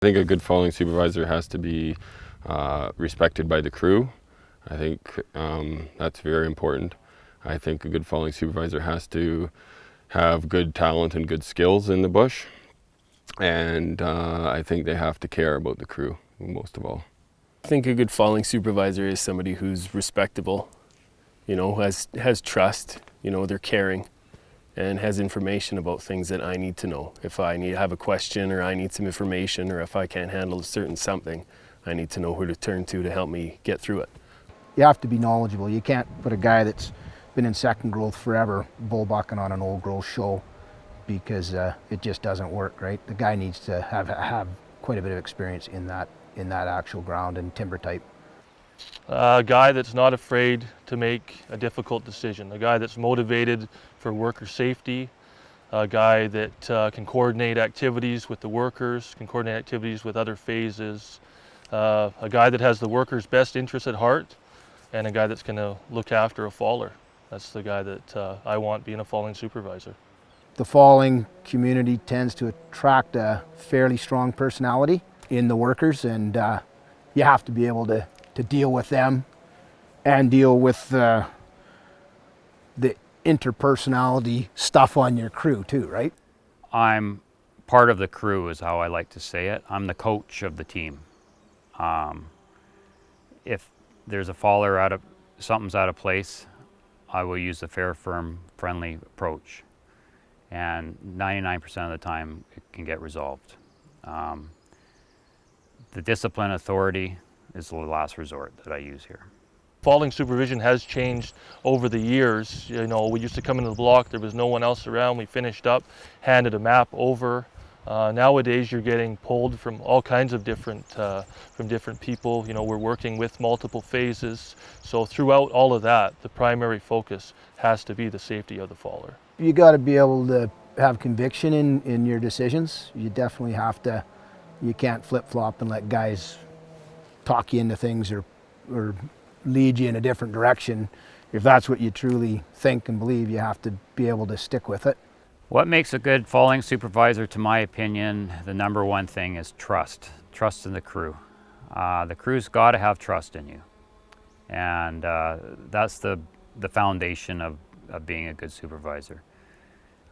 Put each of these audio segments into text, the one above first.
I think a good falling supervisor has to be respected by the crew. I think that's very important. I think a good falling supervisor has to have good talent and good skills in the bush. And I think they have to care about the crew most of all. I think a good falling supervisor is somebody who's respectable, has trust, they're caring, and has information about things that I need to know. If I have a question, or I need some information, or if I can't handle a certain something, I need to know who to turn to help me get through it. You have to be knowledgeable. You can't put a guy that's been in second growth forever bullbucking on an old growth show, because it just doesn't work, right? The guy needs to have quite a bit of experience in that actual ground and timber type. A guy that's not afraid to make a difficult decision, a guy that's motivated for worker safety, a guy that can coordinate activities with the workers, can coordinate activities with other phases, a guy that has the workers' best interests at heart, and a guy that's going to look after a faller. That's the guy that I want being a falling supervisor. The falling community tends to attract a fairly strong personality in the workers, and you have to be able to deal with them and deal with the interpersonality stuff on your crew too, right? I'm part of the crew is how I like to say it. I'm the coach of the team. If there's a faller something's out of place, I will use the fair, firm, friendly approach. And 99% of the time it can get resolved. The discipline authority is the last resort that I use here. Falling supervision has changed over the years. We used to come into the block, there was no one else around, we finished up, handed a map over. Nowadays you're getting pulled from all kinds of different people. We're working with multiple phases. So throughout all of that, the primary focus has to be the safety of the faller. You got to be able to have conviction in your decisions. You definitely have to. You can't flip-flop and let guys talk you into things or lead you in a different direction. If that's what you truly think and believe, you have to be able to stick with it. What makes a good falling supervisor, to my opinion, the number one thing is trust. Trust in the crew. The crew's got to have trust in you. And that's the foundation of being a good supervisor.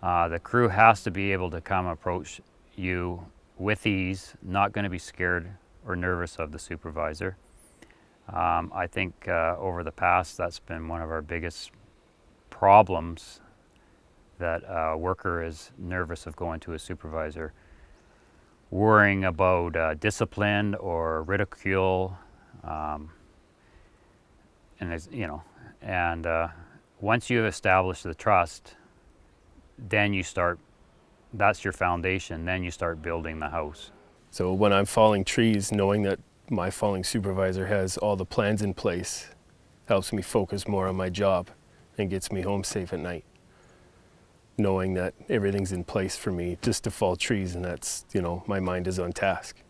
The crew has to be able to come approach you with ease, not going to be scared or nervous of the supervisor. I think over the past, that's been one of our biggest problems, that a worker is nervous of going to a supervisor, worrying about discipline or ridicule, and once you establish the trust, then you start, that's your foundation, then you start building the house. So when I'm falling trees, knowing that my falling supervisor has all the plans in place helps me focus more on my job and gets me home safe at night. Knowing that everything's in place for me just to fall trees, and that's, my mind is on task.